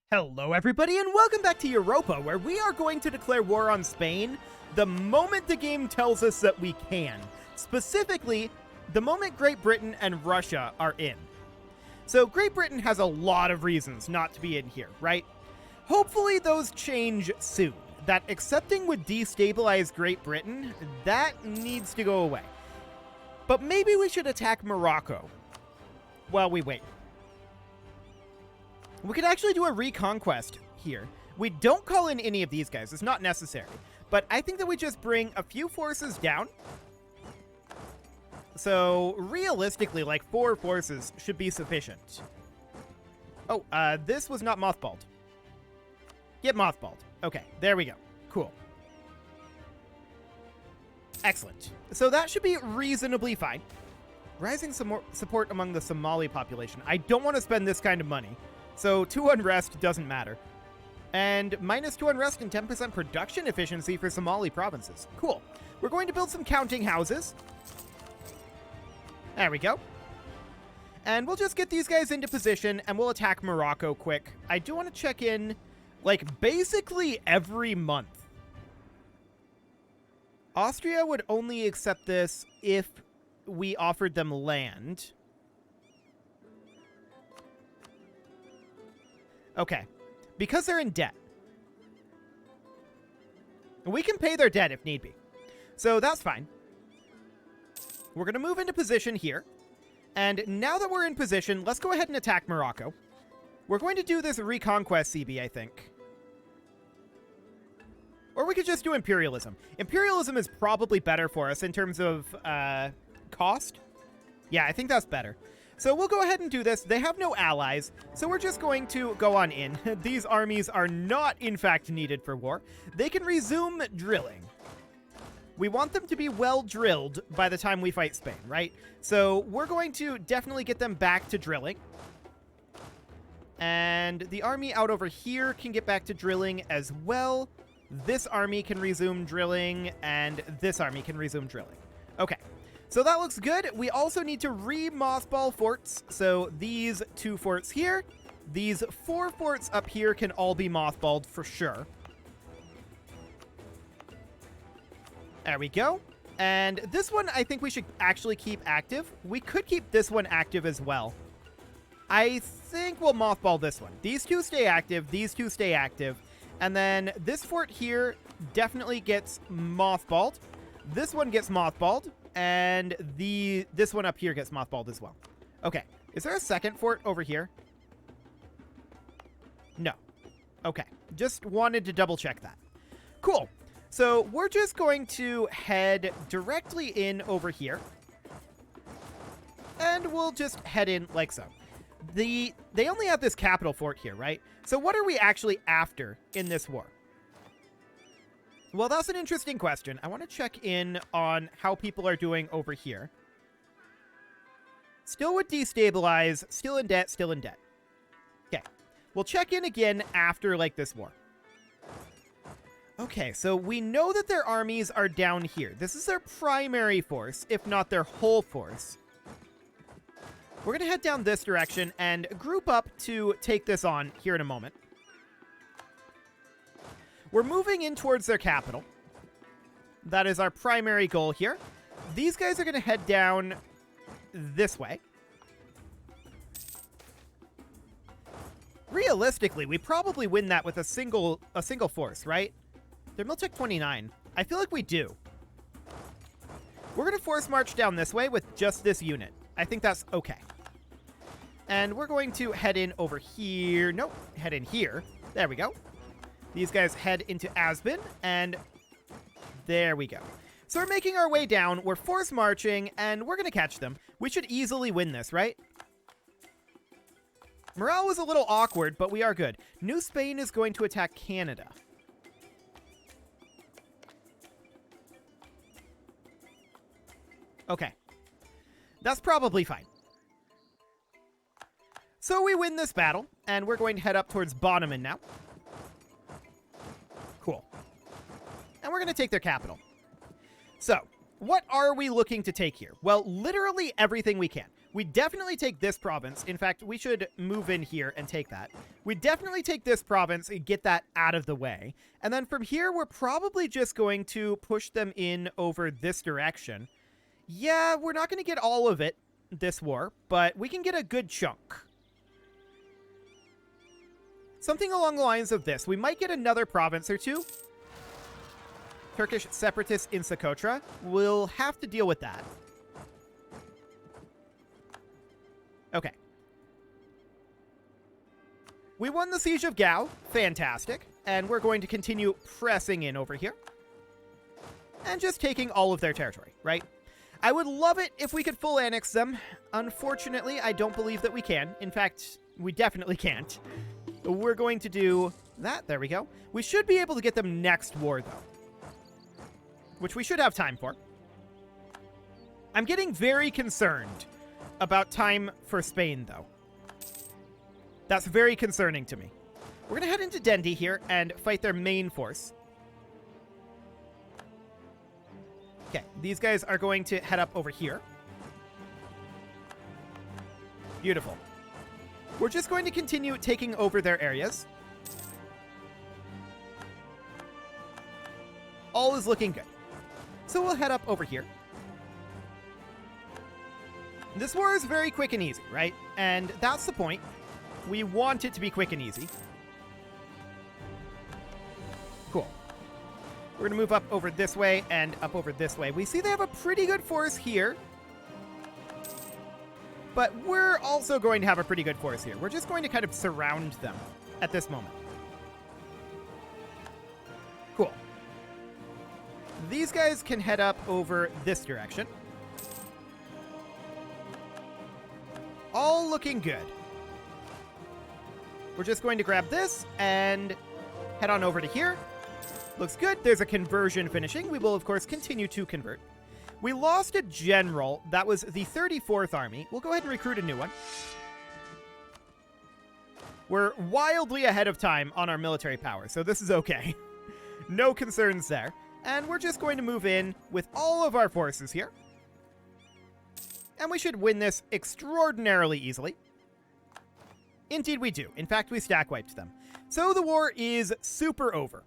Hello everybody and welcome back to Europa, where we are going to declare war on Spain the moment the game tells us that we can. Specifically, the moment Great Britain and Russia are in. So Great Britain has a lot of reasons not to be in here, right? Hopefully those change soon. That accepting would destabilize Great Britain, that needs to go away. But maybe we should attack Morocco while we wait. We could actually do a reconquest here. We don't call in any of these guys. It's not necessary. But I think that we just bring a few forces down. So realistically, like 4 forces should be sufficient. Oh, this was not mothballed. Get mothballed. Okay, there we go. Cool. Excellent. So that should be reasonably fine. Rising support among the Somali population. I don't want to spend this kind of money. So 2 unrest doesn't matter. And -2 unrest and 10% production efficiency for Somali provinces. Cool. We're going to build some counting houses. There we go. And we'll just get these guys into position and we'll attack Morocco quick. I do want to check in, like, basically every month. Austria would only accept this if we offered them land. Okay, because they're in debt. We can pay their debt if need be. So that's fine. We're going to move into position here. And now that we're in position, let's go ahead and attack Morocco. We're going to do this Reconquest CB, I think. Or we could just do Imperialism. Imperialism is probably better for us in terms of cost. Yeah, I think that's better. So we'll go ahead and do this. They have no allies, so we're just going to go on in. These armies are not, in fact, needed for war. They can resume drilling. We want them to be well drilled by the time we fight Spain, right? So we're going to definitely get them back to drilling. And the army out over here can get back to drilling as well. This army can resume drilling, and this army can resume drilling. Okay. So that looks good. We also need to re-mothball forts. So these 2 forts here, these 4 forts up here can all be mothballed for sure. There we go. And this one I think we should actually keep active. We could keep this one active as well. I think we'll mothball this one. These 2 stay active, these 2 stay active. And then this fort here definitely gets mothballed. This one gets mothballed. And this one up here gets mothballed as well. Okay. Is there a second fort over here? No. Okay. Just wanted to double check that. Cool. So we're just going to head directly in over here. And we'll just head in like so. They only have this capital fort here, right? So what are we actually after in this war? Well, that's an interesting question. I want to check in on how people are doing over here. Still would destabilize, still in debt, still in debt. Okay. We'll check in again after, like, this war. Okay, so we know that their armies are down here. This is their primary force, if not their whole force. We're going to head down this direction and group up to take this on here in a moment. We're moving in towards their capital. That is our primary goal here. These guys are going to head down this way. Realistically, we probably win that with a single force, right? They're Miltech 29. I feel like we do. We're going to force march down this way with just this unit. I think that's okay. And we're going to head in over here. Nope, head in here. There we go. These guys head into Asbin, and there we go. So we're making our way down, we're force marching, and we're going to catch them. We should easily win this, right? Morale was a little awkward, but we are good. New Spain is going to attack Canada. Okay. That's probably fine. So we win this battle, and we're going to head up towards Bonneman now. Cool. And we're going to take their capital. So, what are we looking to take here? Well, literally everything we can. We definitely take this province. In fact, we should move in here and take that. We definitely take this province and get that out of the way. And then from here, we're probably just going to push them in over this direction. Yeah, we're not going to get all of it this war, but we can get a good chunk. Something along the lines of this. We might get another province or two. Turkish separatists in Socotra. We'll have to deal with that. Okay. We won the Siege of Gao. Fantastic. And we're going to continue pressing in over here. And just taking all of their territory, right? I would love it if we could full annex them. Unfortunately, I don't believe that we can. In fact, we definitely can't. We're going to do that. There we go. We should be able to get them next war, though. Which we should have time for. I'm getting very concerned about time for Spain, though. That's very concerning to me. We're going to head into Dendi here and fight their main force. Okay, these guys are going to head up over here. Beautiful. We're just going to continue taking over their areas. All is looking good. So we'll head up over here. This war is very quick and easy, right? And that's the point. We want it to be quick and easy. Cool. We're going to move up over this way and up over this way. We see they have a pretty good force here. But we're also going to have a pretty good force here. We're just going to kind of surround them at this moment. Cool. These guys can head up over this direction. All looking good. We're just going to grab this and head on over to here. Looks good. There's a conversion finishing. We will, of course, continue to convert. We lost a general. That was the 34th Army. We'll go ahead and recruit a new one. We're wildly ahead of time on our military power, so this is okay. No concerns there. And we're just going to move in with all of our forces here. And we should win this extraordinarily easily. Indeed we do. In fact, we stack wiped them. So the war is super over.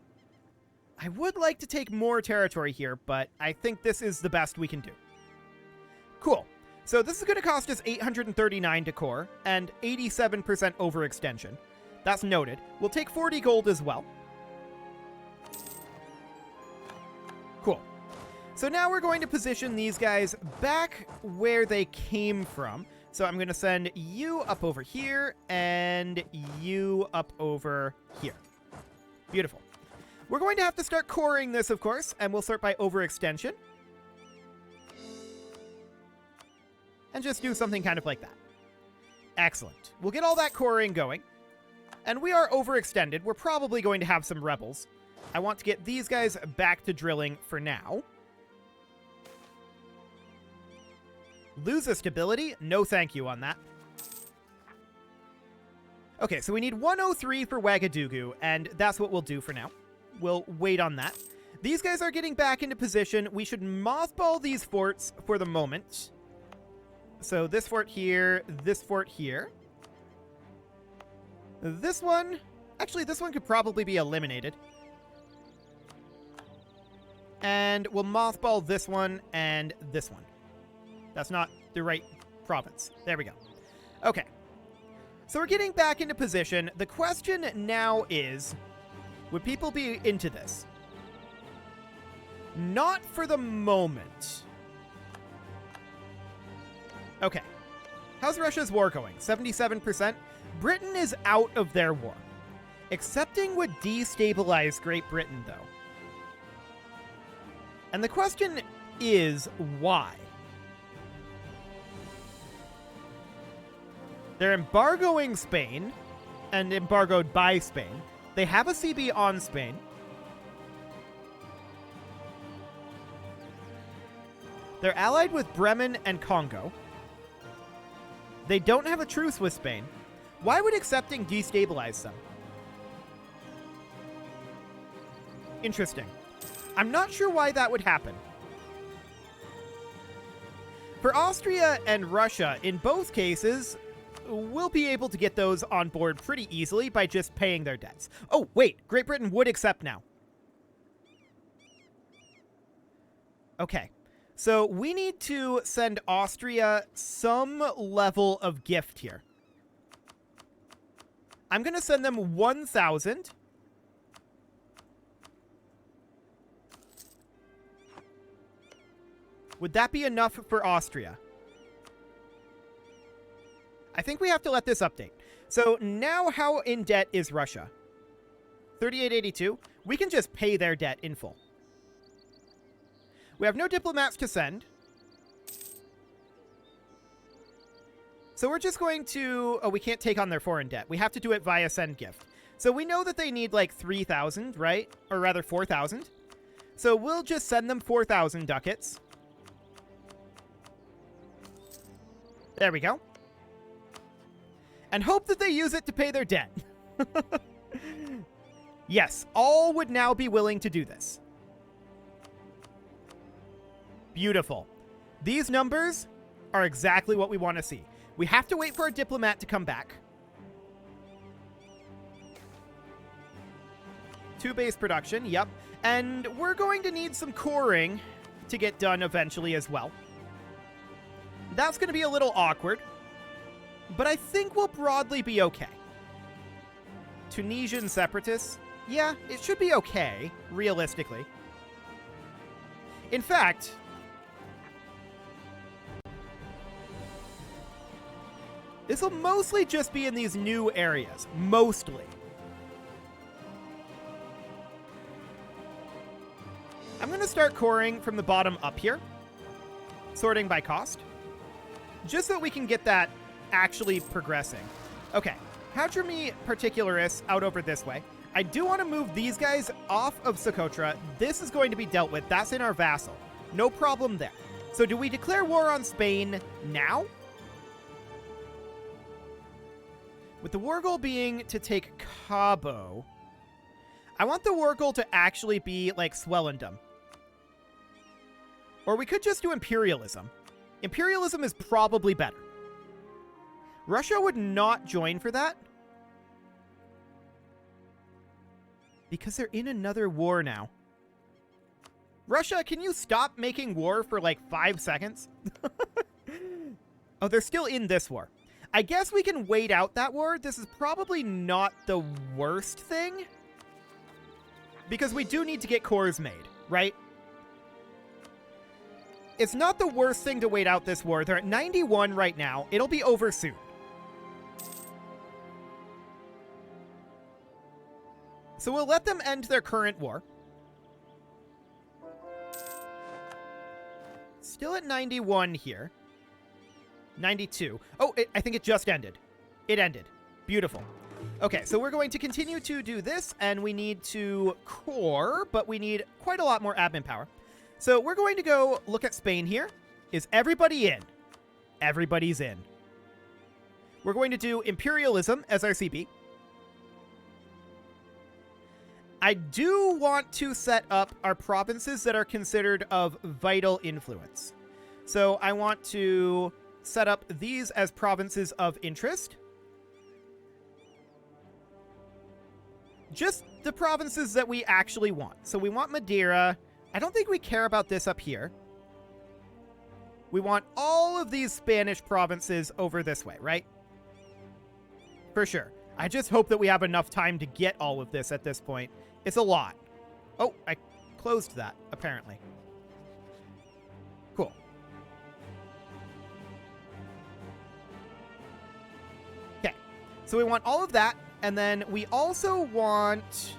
I would like to take more territory here, but I think this is the best we can do. Cool. So this is going to cost us 839 decor and 87% overextension. That's noted. We'll take 40 gold as well. Cool. So now we're going to position these guys back where they came from. So I'm going to send you up over here and you up over here. Beautiful. We're going to have to start coring this, of course, and we'll sort by overextension. And just do something kind of like that. Excellent. We'll get all that coring going. And we are overextended. We're probably going to have some rebels. I want to get these guys back to drilling for now. Lose a stability? No thank you on that. Okay, so we need 103 for Ouagadougou, and that's what we'll do for now. We'll wait on that. These guys are getting back into position. We should mothball these forts for the moment. So this fort here, this fort here. This one... Actually, this one could probably be eliminated. And we'll mothball this one and this one. That's not the right province. There we go. Okay. So we're getting back into position. The question now is, would people be into this? Not for the moment. Okay. How's Russia's war going? 77%? Britain is out of their war. Accepting would destabilize Great Britain, though. And the question is, why? They're embargoing Spain, and embargoed by Spain. They have a CB on Spain. They're allied with Bremen and Congo. They don't have a truce with Spain. Why would accepting destabilize them? Interesting. I'm not sure why that would happen. For Austria and Russia, in both cases, we'll be able to get those on board pretty easily by just paying their debts. Oh, wait, Great Britain would accept now. Okay, so we need to send Austria some level of gift here. I'm going to send them 1,000. Would that be enough for Austria? I think we have to let this update. So now how in debt is Russia? 3882. We can just pay their debt in full. We have no diplomats to send. So we're just going to... Oh, we can't take on their foreign debt. We have to do it via send gift. So we know that they need like 3,000, right? Or rather 4,000. So we'll just send them 4,000 ducats. There we go. And hope that they use it to pay their debt. Yes, all would now be willing to do this. Beautiful. These numbers are exactly what we want to see. We have to wait for a diplomat to come back. 2 base production, yep. And we're going to need some coring to get done eventually as well. That's going to be a little awkward, but I think we'll broadly be okay. Tunisian separatists? Yeah, it should be okay, realistically. In fact... this will mostly just be in these new areas. Mostly. I'm going to start coring from the bottom up here. Sorting by cost. Just so we can get that actually progressing. Okay. Hadrimi Particularis out over this way. I do want to move these guys off of Socotra. This is going to be dealt with. That's in our vassal. No problem there. So do we declare war on Spain now? With the war goal being to take Cabo, I want the war goal to actually be like Swellendam. Or we could just do Imperialism. Imperialism is probably better. Russia would not join for that. Because they're in another war now. Russia, can you stop making war for like 5 seconds? Oh, they're still in this war. I guess we can wait out that war. This is probably not the worst thing. Because we do need to get cores made, right? It's not the worst thing to wait out this war. They're at 91 right now. It'll be over soon. So we'll let them end their current war. Still at 91 here. 92. Oh, I think it just ended. It ended. Beautiful. Okay, so we're going to continue to do this, and we need to core, but we need quite a lot more admin power. So we're going to go look at Spain here. Is everybody in? Everybody's in. We're going to do Imperialism as our CB. I do want to set up our provinces that are considered of vital influence. So I want to set up these as provinces of interest. Just the provinces that we actually want. So we want Madeira. I don't think we care about this up here. We want all of these Spanish provinces over this way, right? For sure. I just hope that we have enough time to get all of this at this point. It's a lot. Oh, I closed that, apparently. Cool. Okay, so we want all of that, and then we also want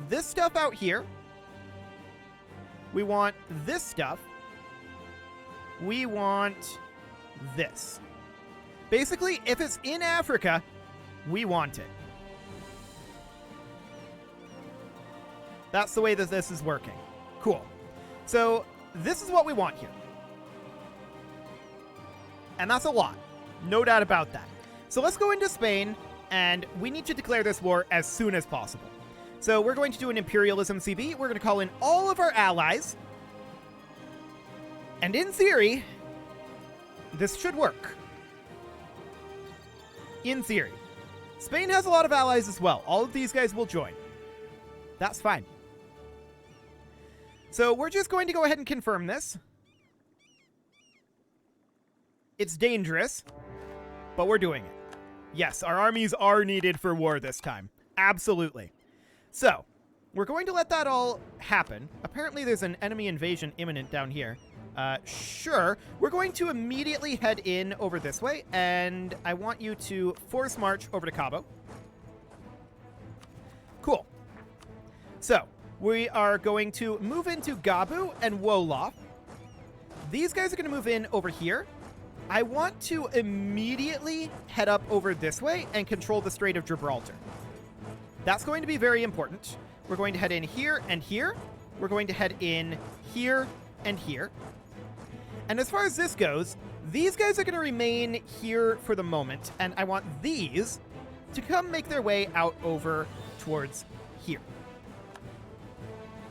this stuff out here. We want this stuff. We want this. Basically, if it's in Africa, we want it. That's the way that this is working. Cool. So this is what we want here. And that's a lot. No doubt about that. So let's go into Spain, and we need to declare this war as soon as possible. So we're going to do an Imperialism CB. We're going to call in all of our allies. And in theory, this should work. In theory. Spain has a lot of allies as well. All of these guys will join. That's fine. So we're just going to go ahead and confirm this. It's dangerous, but we're doing it. Yes, our armies are needed for war this time. Absolutely. So, we're going to let that all happen. Apparently there's an enemy invasion imminent down here. Sure. We're going to immediately head in over this way, and I want you to force march over to Cabo. Cool. So, we are going to move into Gabu and Wolof. These guys are going to move in over here. I want to immediately head up over this way and control the Strait of Gibraltar. That's going to be very important. We're going to head in here and here. We're going to head in here and here. And as far as this goes, these guys are going to remain here for the moment, and I want these to come make their way out over towards here.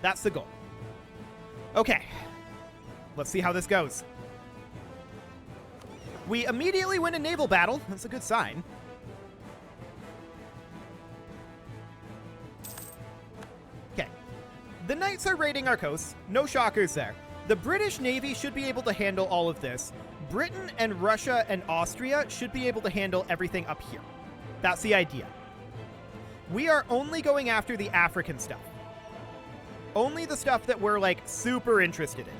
That's the goal. Okay. Let's see how this goes. We immediately win a naval battle. That's a good sign. Okay. The Knights are raiding our coast. No shockers there. The British Navy should be able to handle all of this. Britain and Russia and Austria should be able to handle everything up here. That's the idea. We are only going after the African stuff. Only the stuff that we're, like, super interested in.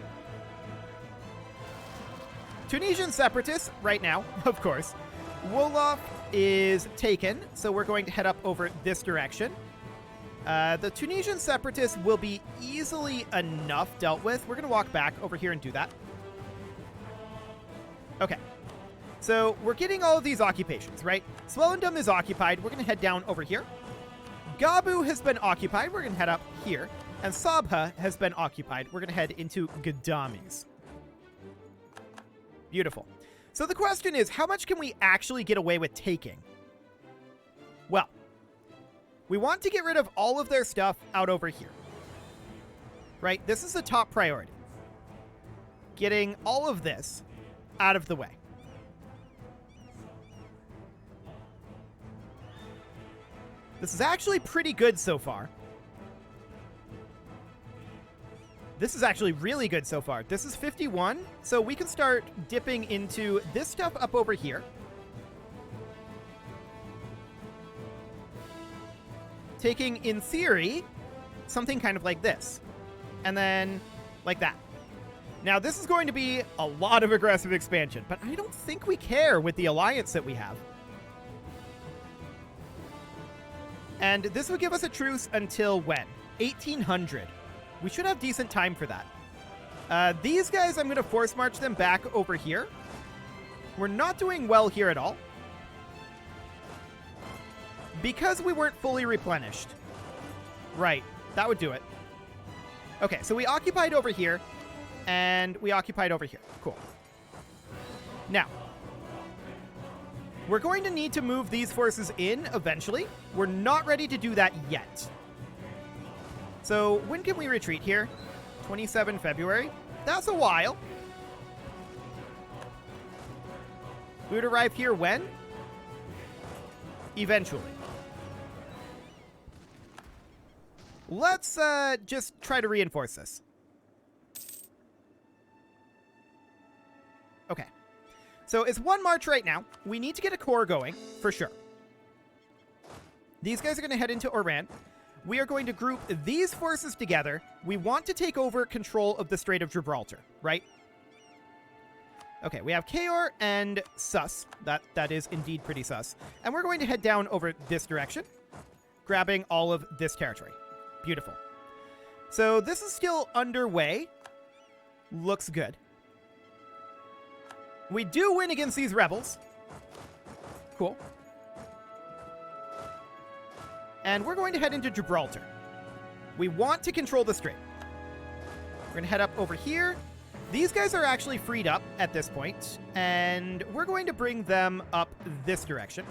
Tunisian separatists, right now, of course. Wolof is taken, so we're going to head up over this direction. The Tunisian separatists will be easily enough dealt with. We're going to walk back over here and do that. Okay. So we're getting all of these occupations, right? Swellendam is occupied. We're going to head down over here. Gabu has been occupied. We're going to head up here. And Sabha has been occupied. We're going to head into Gadames. Beautiful. So the question is, how much can we actually get away with taking? Well, we want to get rid of all of their stuff out over here. Right? This is the top priority. Getting all of this out of the way. This is actually pretty good so far. This is actually really good so far. This is 51, so we can start dipping into this stuff up over here. Taking, in theory, something kind of like this. And then like that. Now, this is going to be a lot of aggressive expansion, but I don't think we care with the alliance that we have. And this would give us a truce until when? 1800. We should have decent time for that. These guys, I'm going to force march them back over here. We're not doing well here at all. Because we weren't fully replenished. Right. That would do it. Okay, so we occupied over here. And we occupied over here. Cool. Now, we're going to need to move these forces in eventually. We're not ready to do that yet. So when can we retreat here? 27 February. That's a while. We would arrive here when? Eventually. Let's just try to reinforce this. Okay. So it's one march right now. We need to get a corps going, for sure. These guys are going to head into Oran. We are going to group these forces together. We want to take over control of the Strait of Gibraltar, right? Okay, we have Kayor and Sus. That is indeed pretty sus. And we're going to head down over this direction, grabbing all of this territory. Beautiful. So this is still underway. Looks good. We do win against these rebels. Cool. And we're going to head into Gibraltar. We want to control the strait. We're going to head up over here. These guys are actually freed up at this point, and we're going to bring them up this direction.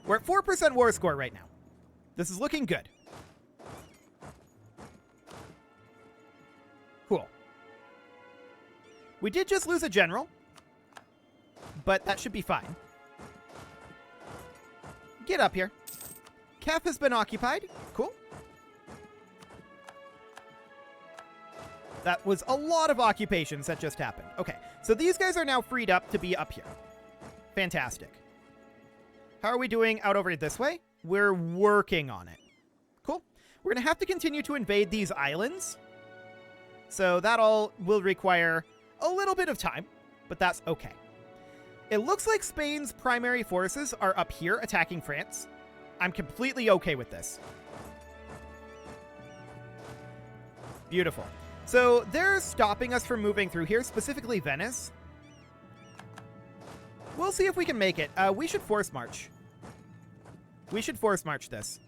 We're at 4% war score right now. This is looking good. Cool. We did just lose a general, but that should be fine. Get up here. Kef has been occupied. Cool. That was a lot of occupations that just happened. Okay, so these guys are now freed up to be up here. Fantastic. How are we doing out over this way? We're working on it. Cool. We're going to have to continue to invade these islands. So that all will require a little bit of time, but that's okay. It looks like Spain's primary forces are up here attacking France. I'm completely okay with this. Beautiful. So they're stopping us from moving through here, specifically Venice. We'll see if we can make it. We should force march. We should force march this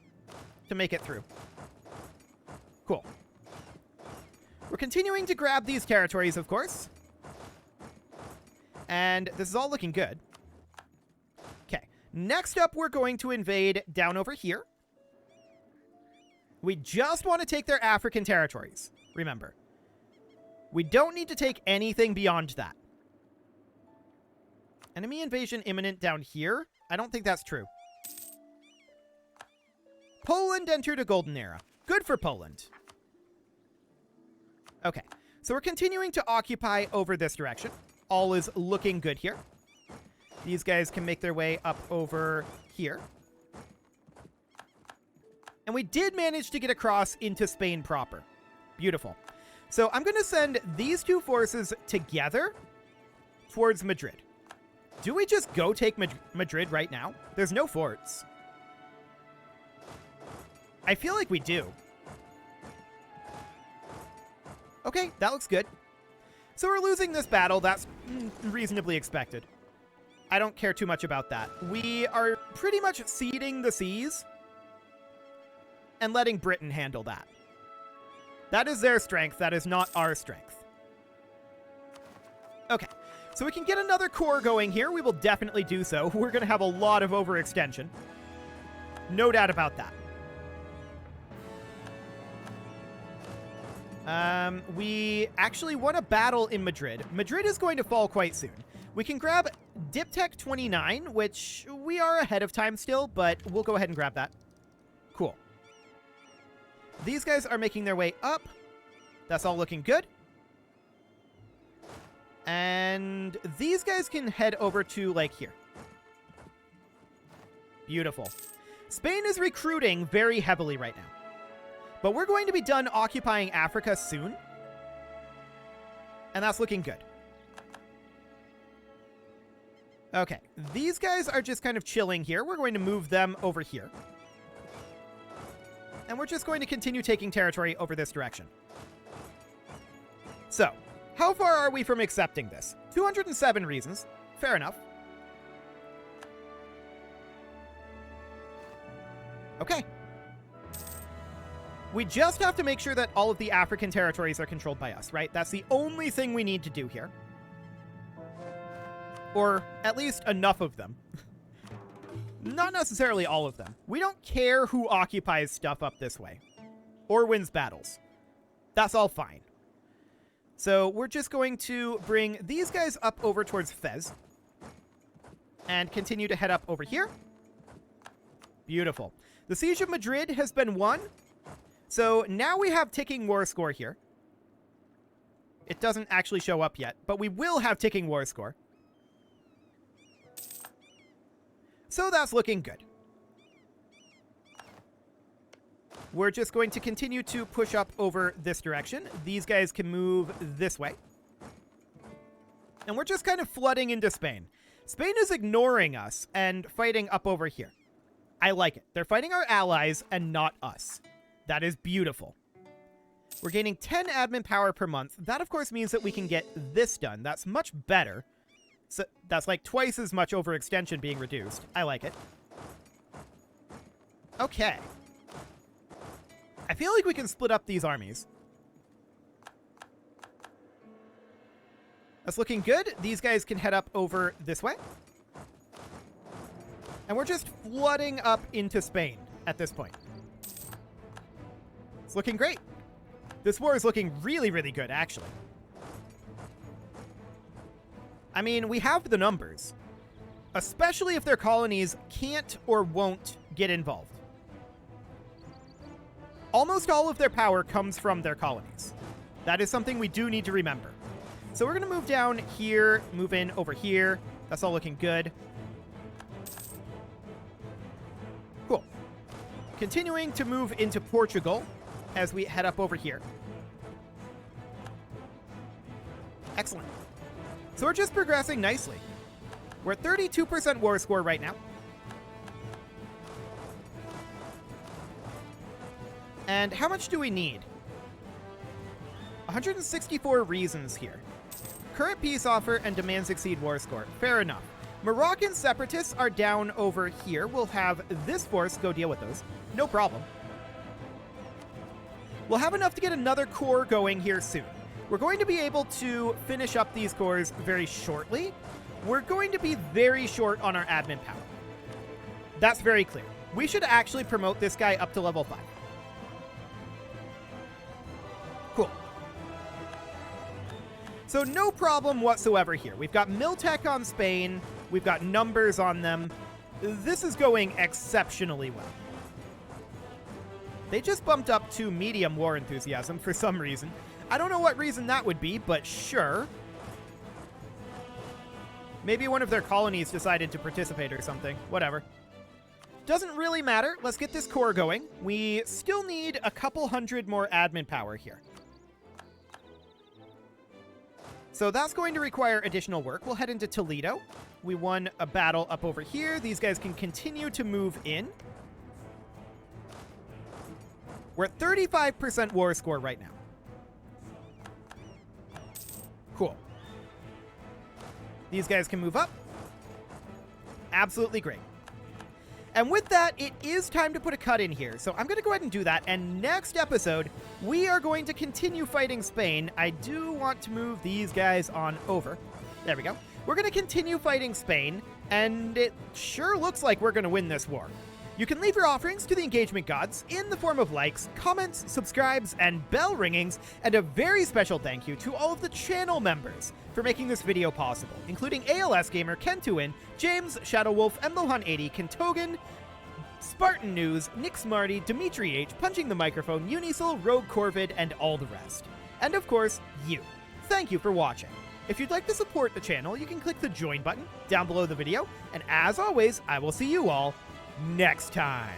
to make it through. Cool. We're continuing to grab these territories, of course. And this is all looking good. Okay. Next up, we're going to invade down over here. We just want to take their African territories, remember. We don't need to take anything beyond that. Enemy invasion imminent down here? I don't think that's true. Poland entered a golden era. Good for Poland. Okay, so we're continuing to occupy over this direction. All is looking good here. These guys can make their way up over here. And we did manage to get across into Spain proper. Beautiful. So I'm going to send these two forces together towards Madrid. Do we just go take Madrid right now? There's no forts. I feel like we do. Okay, that looks good. So we're losing this battle. That's reasonably expected. I don't care too much about that. We are pretty much ceding the seas and letting Britain handle that. That is their strength. That is not our strength. Okay, so we can get another corps going here. We will definitely do so. We're going to have a lot of overextension. No doubt about that. We actually won a battle in Madrid. Madrid is going to fall quite soon. We can grab Diptech 29, which we are ahead of time still, but we'll go ahead and grab that. Cool. These guys are making their way up. That's all looking good. And these guys can head over to, like, here. Beautiful. Spain is recruiting very heavily right now. But we're going to be done occupying Africa soon. And that's looking good. Okay, these guys are just kind of chilling here. We're going to move them over here. And we're just going to continue taking territory over this direction. So, how far are we from accepting this? 207 reasons. Fair enough. Okay. We just have to make sure that all of the African territories are controlled by us, right? That's the only thing we need to do here. Or at least enough of them. Not necessarily all of them. We don't care who occupies stuff up this way. Or wins battles. That's all fine. So we're just going to bring these guys up over towards Fez. And continue to head up over here. Beautiful. The Siege of Madrid has been won. So now we have ticking war score here. It doesn't actually show up yet, but we will have ticking war score. So that's looking good. We're just going to continue to push up over this direction. These guys can move this way. And we're just kind of flooding into Spain. Spain is ignoring us and fighting up over here. I like it. They're fighting our allies and not us. That is beautiful. We're gaining 10 admin power per month. That, of course, means that we can get this done. That's much better. So that's like twice as much overextension being reduced. I like it. Okay. I feel like we can split up these armies. That's looking good. These guys can head up over this way. And we're just flooding up into Spain at this point. It's looking great. This war is looking really, really good, actually. I mean, we have the numbers, especially if their colonies can't or won't get involved. Almost all of their power comes from their colonies. That is something we do need to remember. So we're going to move down here, move in over here. That's all looking good. Cool. Continuing to move into Portugal as we head up over here. Excellent. So we're just progressing nicely. We're at 32% war score right now. And how much do we need? 164 reasons here. Current peace offer and demands exceed war score. Fair enough. Moroccan separatists are down over here. We'll have this force go deal with those. No problem. We'll have enough to get another corps going here soon. We're going to be able to finish up these corps very shortly. We're going to be very short on our admin power. That's very clear. We should actually promote this guy up to level 5. Cool. So no problem whatsoever here. We've got Miltech on Spain. We've got numbers on them. This is going exceptionally well. They just bumped up to medium war enthusiasm for some reason. I don't know what reason that would be, but sure. Maybe one of their colonies decided to participate or something. Whatever. Doesn't really matter. Let's get this corps going. We still need a couple hundred more admin power here. So that's going to require additional work. We'll head into Toledo. We won a battle up over here. These guys can continue to move in. We're at 35% war score right now. Cool. These guys can move up. Absolutely great. And with that, it is time to put a cut in here. So I'm going to go ahead and do that. And next episode, we are going to continue fighting Spain. I do want to move these guys on over. There we go. We're going to continue fighting Spain. And it sure looks like we're going to win this war. You can leave your offerings to the engagement gods in the form of likes, comments, subscribes, and bell ringings, and a very special thank you to all of the channel members for making this video possible, including ALS Gamer, Kentuin, James, Shadowwolf, Mlohan80, Kentogan, Spartan News, Nick Smarty, Dimitri H, Punching the Microphone, Unisil, Rogue Corvid, and all the rest. And of course, you. Thank you for watching. If you'd like to support the channel, you can click the join button down below the video, and as always, I will see you all next time.